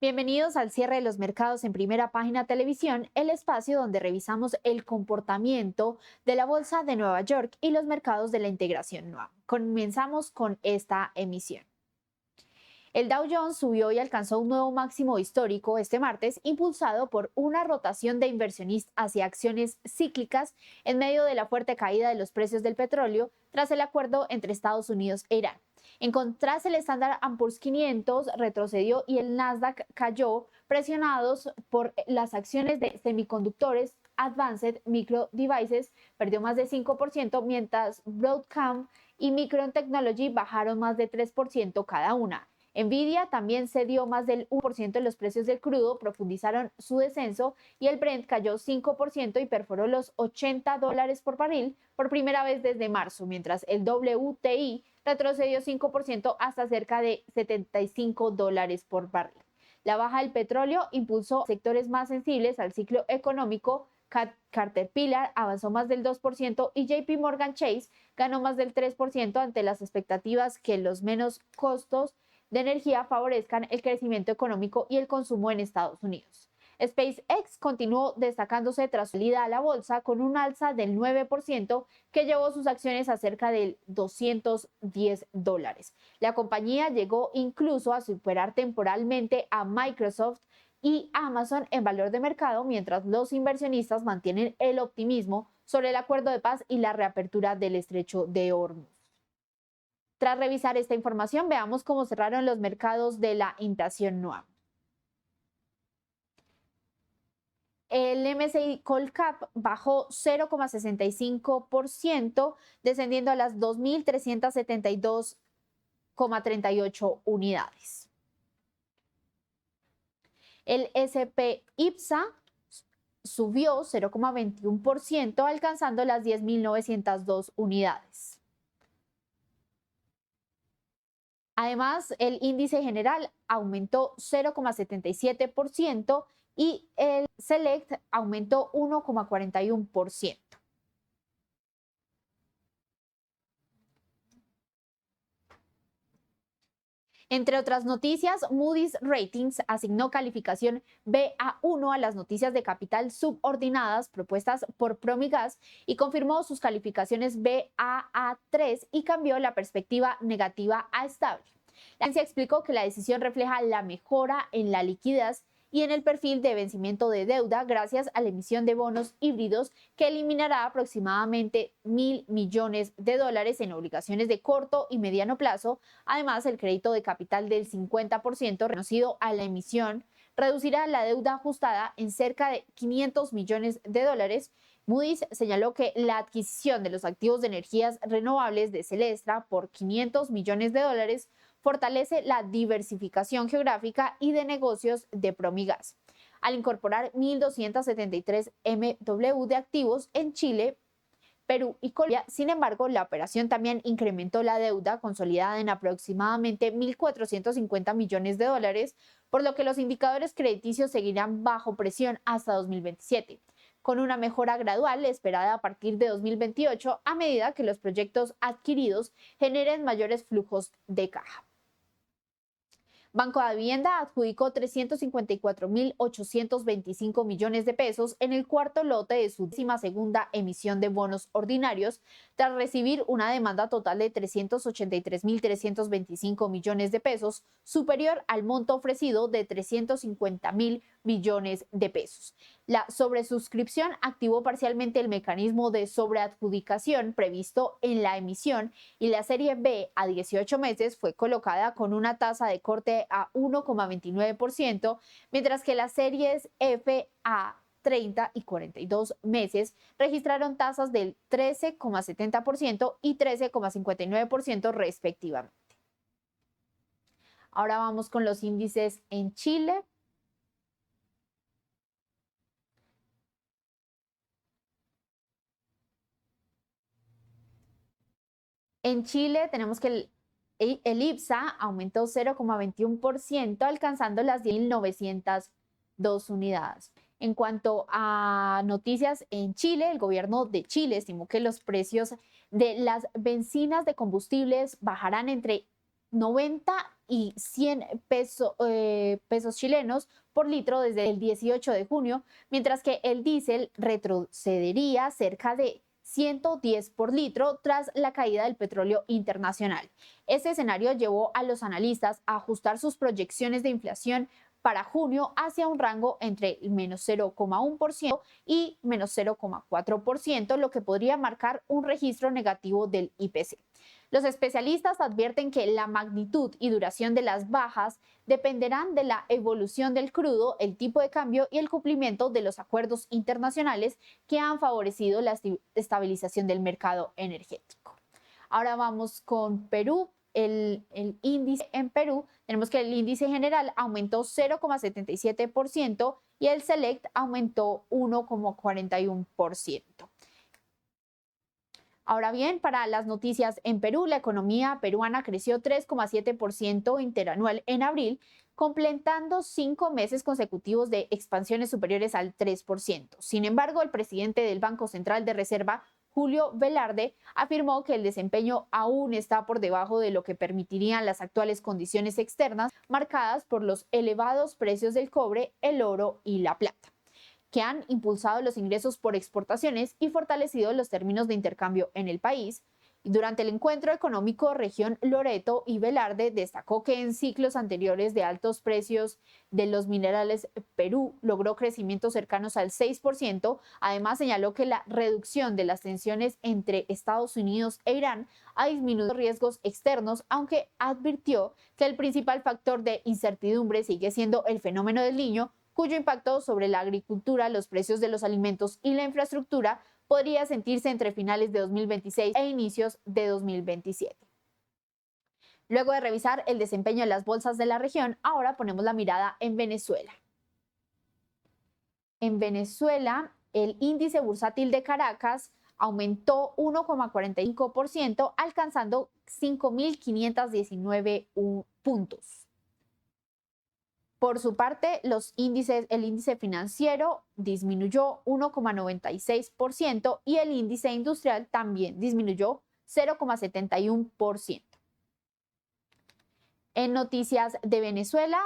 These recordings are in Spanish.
Bienvenidos al cierre de los mercados en Primera Página Televisión, el espacio donde revisamos el comportamiento de la Bolsa de Nueva York y los mercados de la integración nueva. Comenzamos con esta emisión. El Dow Jones subió y alcanzó un nuevo máximo histórico este martes, impulsado por una rotación de inversionistas hacia acciones cíclicas en medio de la fuerte caída de los precios del petróleo tras el acuerdo entre Estados Unidos e Irán. En contraste, el Standard & Poor's 500 retrocedió y el Nasdaq cayó, presionados por las acciones de semiconductores. Advanced Micro Devices perdió más de 5%, mientras Broadcom y Micron Technology bajaron más de 3% cada una. Nvidia también cedió más del 1% en los precios del crudo, profundizaron su descenso y el Brent cayó 5% y perforó los $80 por barril por primera vez desde marzo, mientras el WTI retrocedió 5% hasta cerca de $75 por barril. La baja del petróleo impulsó sectores más sensibles al ciclo económico. Caterpillar avanzó más del 2% y JP Morgan Chase ganó más del 3% ante las expectativas que los menos costos de energía favorezcan el crecimiento económico y el consumo en Estados Unidos. SpaceX continuó destacándose tras su salida a la bolsa con un alza del 9% que llevó sus acciones a cerca de $210. La compañía llegó incluso a superar temporalmente a Microsoft y Amazon en valor de mercado, mientras los inversionistas mantienen el optimismo sobre el acuerdo de paz y la reapertura del estrecho de Hormuz. Tras revisar esta información, veamos cómo cerraron los mercados de la inflación anual. El MSCI Colcap bajó 0,65%, descendiendo a las 2.372,38 unidades. El SP IPSA subió 0,21%, alcanzando las 10.902 unidades. Además, el índice general aumentó 0,77% y el Select aumentó 1,41%. Entre otras noticias, Moody's Ratings asignó calificación Ba1 a las noticias de capital subordinadas propuestas por Promigas y confirmó sus calificaciones Baa3 y cambió la perspectiva negativa a estable. La agencia explicó que la decisión refleja la mejora en la liquidez y en el perfil de vencimiento de deuda gracias a la emisión de bonos híbridos que eliminará aproximadamente $1.000 millones en obligaciones de corto y mediano plazo. Además, el crédito de capital del 50% reconocido a la emisión reducirá la deuda ajustada en cerca de $500 millones. Moody's señaló que la adquisición de los activos de energías renovables de Celestra por $500 millones fortalece la diversificación geográfica y de negocios de Promigas, al incorporar 1.273 MW de activos en Chile, Perú y Colombia. Sin embargo, la operación también incrementó la deuda consolidada en aproximadamente $1.450 millones, por lo que los indicadores crediticios seguirán bajo presión hasta 2027, con una mejora gradual esperada a partir de 2028 a medida que los proyectos adquiridos generen mayores flujos de caja. Banco de Vivienda adjudicó 354.825 millones de pesos en el cuarto lote de su 12ª emisión de bonos ordinarios, tras recibir una demanda total de 383.325 millones de pesos, superior al monto ofrecido de 350.000 millones de pesos. La sobresuscripción activó parcialmente el mecanismo de sobreadjudicación previsto en la emisión y la serie B a 18 meses fue colocada con una tasa de corte a 1,29%, mientras que las series F a 30 y 42 meses registraron tasas del 13,70% y 13,59% respectivamente. Ahora vamos con los índices en Chile. En Chile tenemos que el IPSA aumentó 0,21%, alcanzando las 10.902 unidades. En cuanto a noticias en Chile, el gobierno de Chile estimó que los precios de las bencinas de combustibles bajarán entre 90 y 100 pesos chilenos por litro desde el 18 de junio, mientras que el diésel retrocedería cerca de 110 por litro tras la caída del petróleo internacional. Este escenario llevó a los analistas a ajustar sus proyecciones de inflación para junio hacia un rango entre el menos 0,1% y menos 0,4%, lo que podría marcar un registro negativo del IPC. Los especialistas advierten que la magnitud y duración de las bajas dependerán de la evolución del crudo, el tipo de cambio y el cumplimiento de los acuerdos internacionales que han favorecido la estabilización del mercado energético. Ahora vamos con Perú. El índice en Perú, tenemos que el índice general aumentó 0,77% y el Select aumentó 1,41%. Ahora bien, para las noticias en Perú, la economía peruana creció 3,7% interanual en abril, completando 5 meses consecutivos de expansiones superiores al 3%. Sin embargo, el presidente del Banco Central de Reserva, Julio Velarde, afirmó que el desempeño aún está por debajo de lo que permitirían las actuales condiciones externas marcadas por los elevados precios del cobre, el oro y la plata, que han impulsado los ingresos por exportaciones y fortalecido los términos de intercambio en el país. Durante el encuentro económico región Loreto y Velarde destacó que en ciclos anteriores de altos precios de los minerales, Perú logró crecimientos cercanos al 6%. Además, señaló que la reducción de las tensiones entre Estados Unidos e Irán ha disminuido riesgos externos, aunque advirtió que el principal factor de incertidumbre sigue siendo el fenómeno del Niño, cuyo impacto sobre la agricultura, los precios de los alimentos y la infraestructura podría sentirse entre finales de 2026 e inicios de 2027. Luego de revisar el desempeño de las bolsas de la región, ahora ponemos la mirada en Venezuela. En Venezuela, el índice bursátil de Caracas aumentó 1,45%, alcanzando 5.519 puntos. Por su parte, el índice financiero disminuyó 1,96% y el índice industrial también disminuyó 0,71%. En noticias de Venezuela,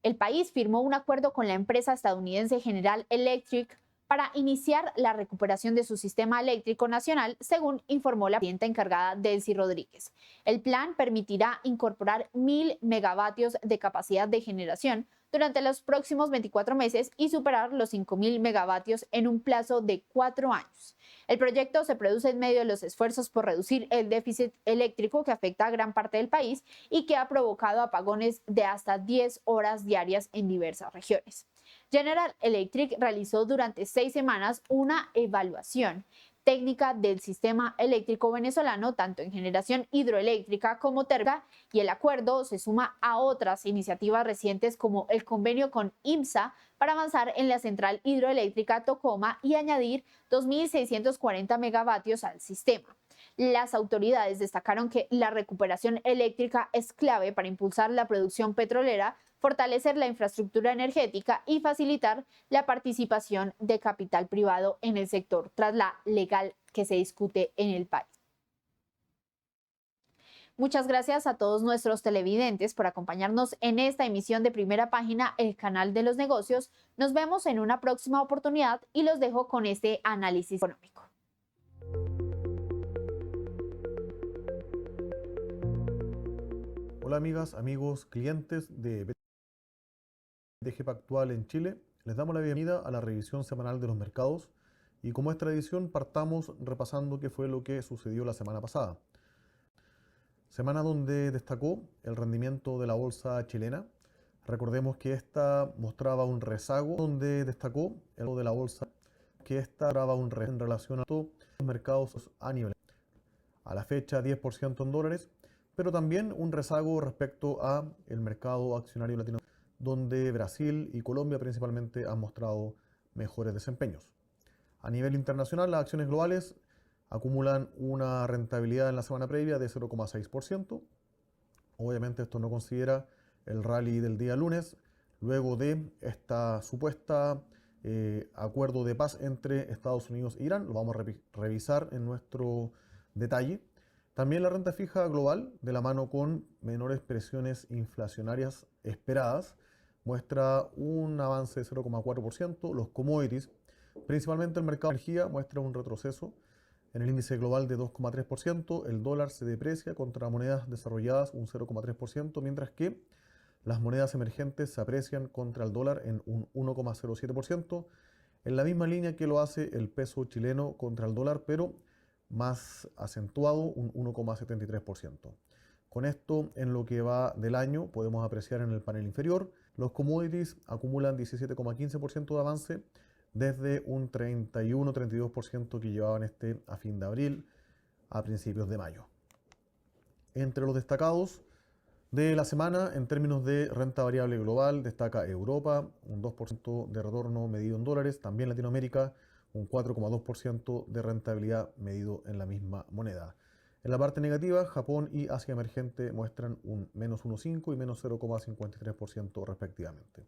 el país firmó un acuerdo con la empresa estadounidense General Electric para iniciar la recuperación de su sistema eléctrico nacional, según informó la presidenta encargada Delcy Rodríguez. El plan permitirá incorporar 1.000 megavatios de capacidad de generación durante los próximos 24 meses y superar los 5.000 megavatios en un plazo de 4 años. El proyecto se produce en medio de los esfuerzos por reducir el déficit eléctrico que afecta a gran parte del país y que ha provocado apagones de hasta 10 horas diarias en diversas regiones. General Electric realizó durante 6 semanas una evaluación técnica del sistema eléctrico venezolano, tanto en generación hidroeléctrica como térmica, y el acuerdo se suma a otras iniciativas recientes como el convenio con IMSA para avanzar en la central hidroeléctrica Tocoma y añadir 2.640 megavatios al sistema. Las autoridades destacaron que la recuperación eléctrica es clave para impulsar la producción petrolera, fortalecer la infraestructura energética y facilitar la participación de capital privado en el sector tras la legal que se discute en el país. Muchas gracias a todos nuestros televidentes por acompañarnos en esta emisión de Primera Página, el canal de los negocios. Nos vemos en una próxima oportunidad y los dejo con este análisis económico. Hola amigas, amigos, clientes de BTG Pactual en Chile. Les damos la bienvenida a la revisión semanal de los mercados y como es tradición partamos repasando qué fue lo que sucedió la semana pasada. Semana donde destacó el rendimiento de la bolsa chilena. Recordemos que esta mostraba un rezago, donde destacó el de la bolsa, que esta mostraba un rezago en relación a todos los mercados a nivel. A la fecha 10% en dólares, pero también un rezago respecto a el mercado accionario latinoamericano, donde Brasil y Colombia principalmente han mostrado mejores desempeños. A nivel internacional, las acciones globales acumulan una rentabilidad en la semana previa de 0,6%. Obviamente esto no considera el rally del día lunes, luego de esta supuesta acuerdo de paz entre Estados Unidos e Irán. Lo vamos a revisar en nuestro detalle. También la renta fija global, de la mano con menores presiones inflacionarias esperadas, muestra un avance de 0,4%. Los commodities, principalmente el mercado de energía, muestra un retroceso en el índice global de 2,3%. El dólar se deprecia contra monedas desarrolladas un 0,3%, mientras que las monedas emergentes se aprecian contra el dólar en un 1,07%, en la misma línea que lo hace el peso chileno contra el dólar, pero más acentuado, un 1,73%. Con esto, en lo que va del año, podemos apreciar en el panel inferior, los commodities acumulan 17,15% de avance desde un 31-32% que llevaban a fin de abril a principios de mayo. Entre los destacados de la semana, en términos de renta variable global, destaca Europa, un 2% de retorno medido en dólares, también Latinoamérica, un 4,2% de rentabilidad medido en la misma moneda. En la parte negativa, Japón y Asia emergente muestran un menos 1,5 y menos 0,53% respectivamente.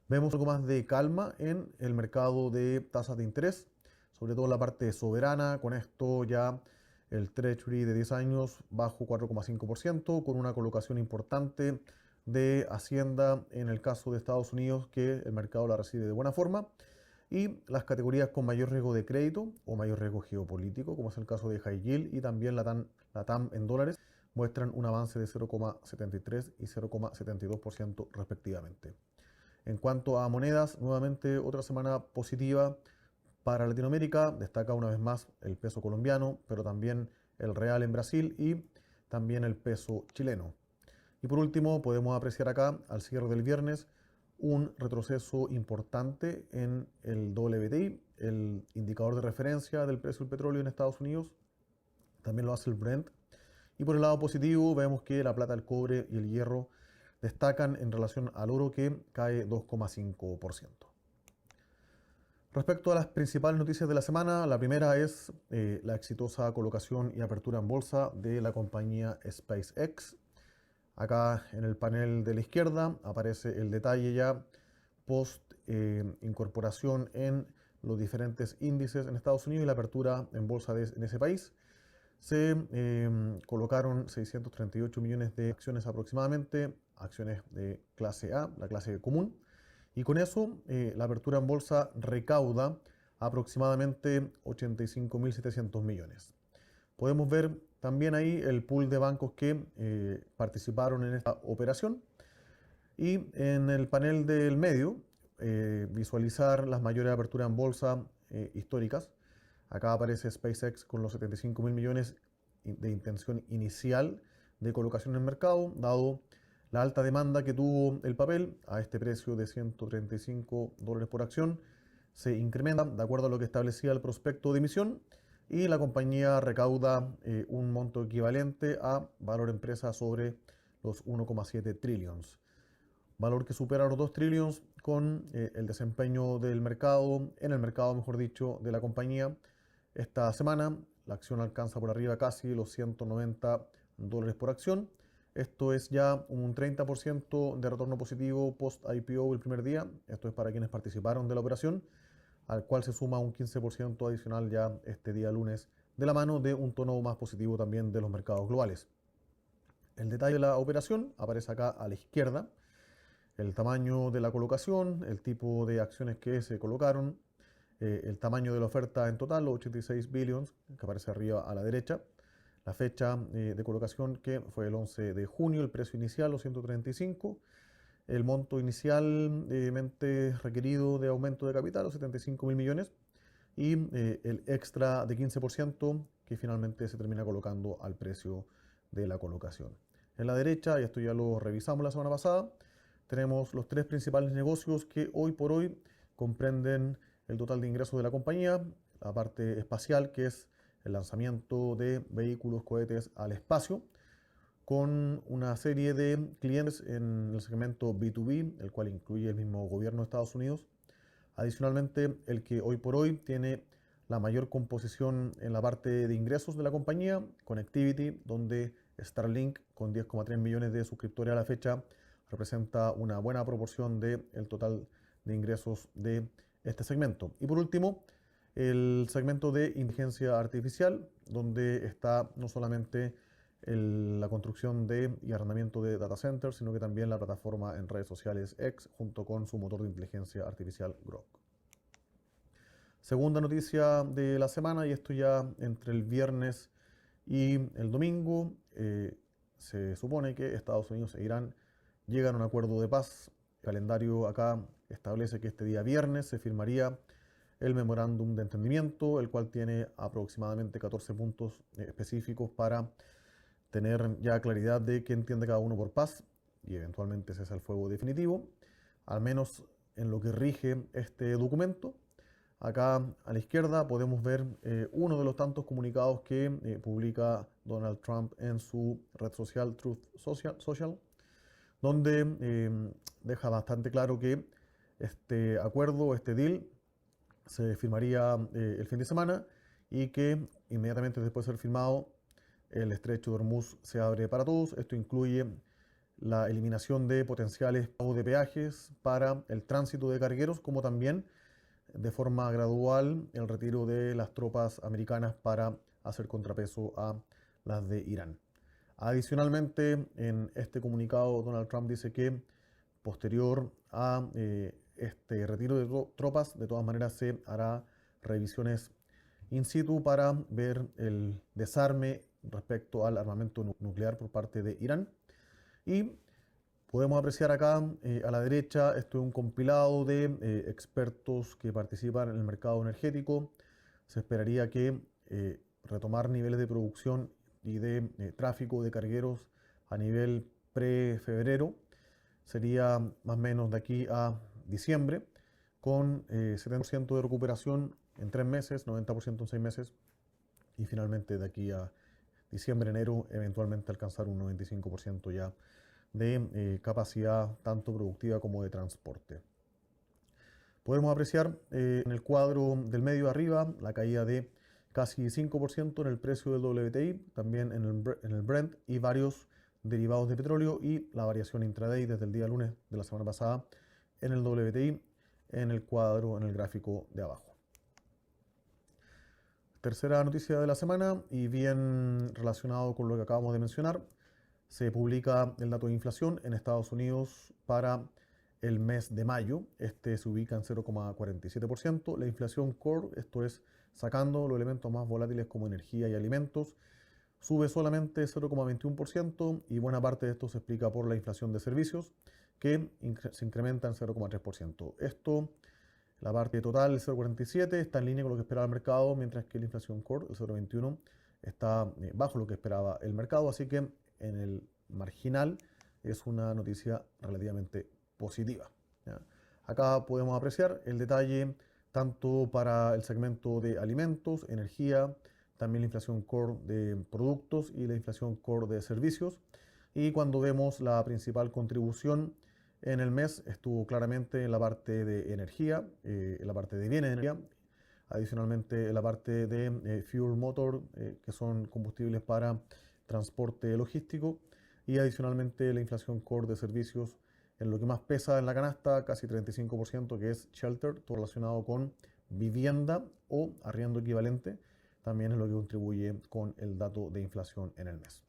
Vemos algo más de calma en el mercado de tasas de interés, sobre todo en la parte soberana. Con esto ya el Treasury de 10 años bajo 4,5%, con una colocación importante de Hacienda en el caso de Estados Unidos, que el mercado la recibe de buena forma, y las categorías con mayor riesgo de crédito o mayor riesgo geopolítico, como es el caso de High Yield y también la TAM en dólares, muestran un avance de 0,73 y 0,72% respectivamente. En cuanto a monedas, nuevamente otra semana positiva para Latinoamérica. Destaca una vez más el peso colombiano, pero también el real en Brasil y también el peso chileno. Y por último, podemos apreciar acá, al cierre del viernes, un retroceso importante en el WTI, el indicador de referencia del precio del petróleo en Estados Unidos. También lo hace el Brent. Y por el lado positivo, vemos que la plata, el cobre y el hierro destacan en relación al oro, que cae 2,5%. Respecto a las principales noticias de la semana, la primera es la exitosa colocación y apertura en bolsa de la compañía SpaceX. Acá en el panel de la izquierda aparece el detalle ya post incorporación en los diferentes índices en Estados Unidos y la apertura en bolsa en ese país. Se colocaron 638 millones de acciones aproximadamente, acciones de clase A, la clase común, y con eso la apertura en bolsa recauda aproximadamente 85.700 millones. Podemos ver también ahí el pool de bancos que participaron en esta operación, y en el panel del medio visualizar las mayores aperturas en bolsa históricas. Acá aparece SpaceX con los 75.000 millones de intención inicial de colocación en el mercado, dado la alta demanda que tuvo el papel a este precio de $135 por acción. Se incrementa de acuerdo a lo que establecía el prospecto de emisión y la compañía recauda un monto equivalente a valor empresa sobre los 1,7 trillones. Valor que supera los 2 trillones con el desempeño del mercado, en el mercado mejor dicho, de la compañía. Esta semana la acción alcanza por arriba casi los $190 por acción. Esto es ya un 30% de retorno positivo post-IPO el primer día. Esto es para quienes participaron de la operación, al cual se suma un 15% adicional ya este día lunes, de la mano de un tono más positivo también de los mercados globales. El detalle de la operación aparece acá a la izquierda. El tamaño de la colocación, el tipo de acciones que se colocaron, el tamaño de la oferta en total, los 86 billions, que aparece arriba a la derecha. La fecha de colocación, que fue el 11 de junio, el precio inicial, los 135. El monto inicialmente requerido de aumento de capital, los 75.000 millones. Y el extra de 15% que finalmente se termina colocando al precio de la colocación. En la derecha, y esto ya lo revisamos la semana pasada, tenemos los tres principales negocios que hoy por hoy comprenden el total de ingresos de la compañía. La parte espacial, que es el lanzamiento de vehículos, cohetes al espacio, con una serie de clientes en el segmento B2B, el cual incluye el mismo gobierno de Estados Unidos. Adicionalmente, el que hoy por hoy tiene la mayor composición en la parte de ingresos de la compañía, Connectivity, donde Starlink, con 10,3 millones de suscriptores a la fecha, representa una buena proporción del total de ingresos de este segmento. Y por último, el segmento de inteligencia artificial, donde está no solamente la construcción y arrendamiento de data centers, sino que también la plataforma en redes sociales X, junto con su motor de inteligencia artificial Grok. Segunda noticia de la semana, y esto ya entre el viernes y el domingo, se supone que Estados Unidos e Irán llegan a un acuerdo de paz. El calendario acá establece que este día viernes se firmaría el memorándum de entendimiento, el cual tiene aproximadamente 14 puntos específicos para tener ya claridad de qué entiende cada uno por paz y eventualmente cese el fuego definitivo, al menos en lo que rige este documento. Acá a la izquierda podemos ver uno de los tantos comunicados que publica Donald Trump en su red social Truth Social, donde deja bastante claro que este acuerdo, este deal, se firmaría el fin de semana y que inmediatamente después de ser firmado el estrecho de Hormuz se abre para todos. Esto incluye la eliminación de potenciales pagos de peajes para el tránsito de cargueros, como también de forma gradual el retiro de las tropas americanas para hacer contrapeso a las de Irán. Adicionalmente, en este comunicado, Donald Trump dice que posterior a este retiro de tropas, de todas maneras se hará revisiones in situ para ver el desarme respecto al armamento nuclear por parte de Irán. Y podemos apreciar acá a la derecha, esto es un compilado de expertos que participan en el mercado energético. Se esperaría que retomar niveles de producción y de tráfico de cargueros a nivel pre-febrero sería más o menos de aquí a diciembre, con 70% de recuperación en 3 meses, 90% en 6 meses, y finalmente de aquí a diciembre, enero, eventualmente alcanzar un 95% ya de capacidad tanto productiva como de transporte. Podemos apreciar en el cuadro del medio arriba la caída de casi 5% en el precio del WTI, también en el Brent y varios derivados de petróleo, y la variación intraday desde el día lunes de la semana pasada en el WTI en el cuadro, en el gráfico de abajo. Tercera noticia de la semana y bien relacionado con lo que acabamos de mencionar, se publica el dato de inflación en Estados Unidos para el mes de mayo. Este se ubica en 0,47%. La inflación core, esto es sacando los elementos más volátiles como energía y alimentos, sube solamente 0,21% y buena parte de esto se explica por la inflación de servicios que se incrementa en 0,3%. Esto, la parte total, el 0,47, está en línea con lo que esperaba el mercado, mientras que la inflación core, el 0,21, está bajo lo que esperaba el mercado, así que en el marginal es una noticia relativamente positiva, ¿ya? Acá podemos apreciar el detalle tanto para el segmento de alimentos, energía, también la inflación core de productos y la inflación core de servicios. Y cuando vemos la principal contribución en el mes, estuvo claramente en la parte de energía, en la parte de bienes de energía, adicionalmente en la parte de fuel motor, que son combustibles para transporte logístico, y adicionalmente la inflación core de servicios en lo que más pesa en la canasta, casi 35%, que es shelter, todo relacionado con vivienda o arriendo equivalente, también es lo que contribuye con el dato de inflación en el mes.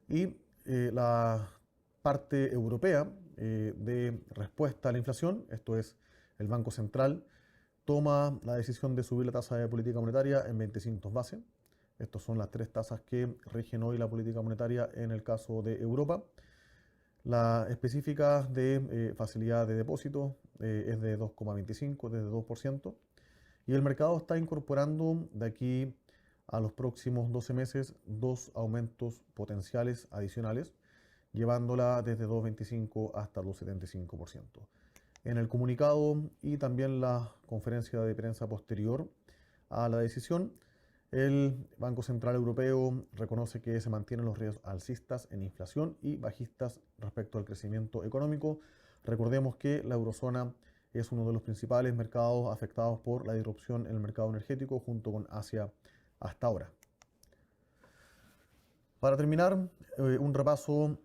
Y la parte europea de respuesta a la inflación, esto es el Banco Central, toma la decisión de subir la tasa de política monetaria en 25 base. Estas son las 3 tasas que rigen hoy la política monetaria en el caso de Europa. La específica de facilidad de depósito es de 2,25, desde 2%. Y el mercado está incorporando de aquí a los próximos 12 meses 2 aumentos potenciales adicionales, llevándola desde 2,25 hasta 2,75%. En el comunicado y también la conferencia de prensa posterior a la decisión, el Banco Central Europeo reconoce que se mantienen los riesgos alcistas en inflación y bajistas respecto al crecimiento económico. Recordemos que la eurozona es uno de los principales mercados afectados por la disrupción en el mercado energético junto con Asia hasta ahora. Para terminar, un repaso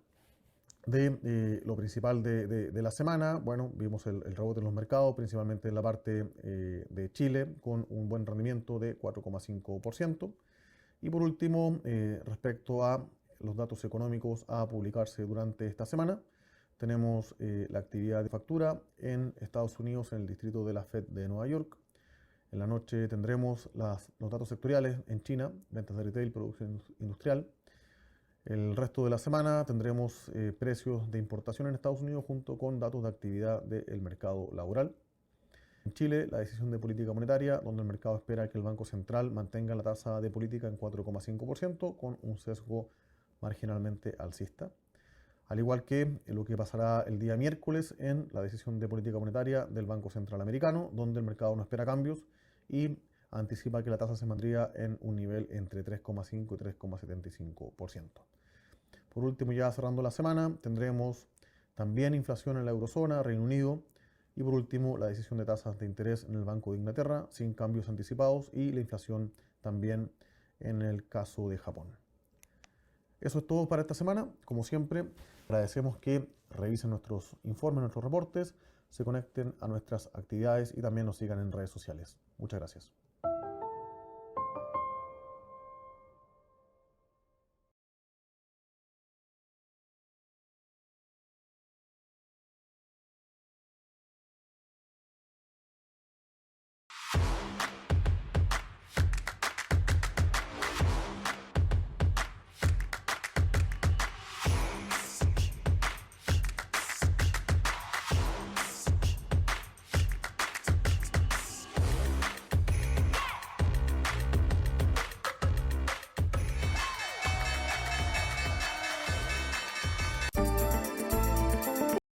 lo principal de la semana. Bueno, vimos el rebote en los mercados, principalmente en la parte de Chile, con un buen rendimiento de 4,5%. Y por último, respecto a los datos económicos a publicarse durante esta semana, tenemos la actividad de factura en Estados Unidos, en el distrito de la Fed de Nueva York. En la noche tendremos los datos sectoriales en China, ventas de retail, producción industrial. El resto de la semana tendremos precios de importación en Estados Unidos junto con datos de actividad del mercado laboral. En Chile, la decisión de política monetaria, donde el mercado espera que el Banco Central mantenga la tasa de política en 4,5% con un sesgo marginalmente alcista. Al igual que lo que pasará el día miércoles en la decisión de política monetaria del Banco Central Americano, donde el mercado no espera cambios y anticipa que la tasa se mantendría en un nivel entre 3,5 y 3,75%. Por último, ya cerrando la semana, tendremos también inflación en la eurozona, Reino Unido, y por último, la decisión de tasas de interés en el Banco de Inglaterra, sin cambios anticipados, y la inflación también en el caso de Japón. Eso es todo para esta semana. Como siempre, agradecemos que revisen nuestros informes, nuestros reportes, se conecten a nuestras actividades y también nos sigan en redes sociales. Muchas gracias.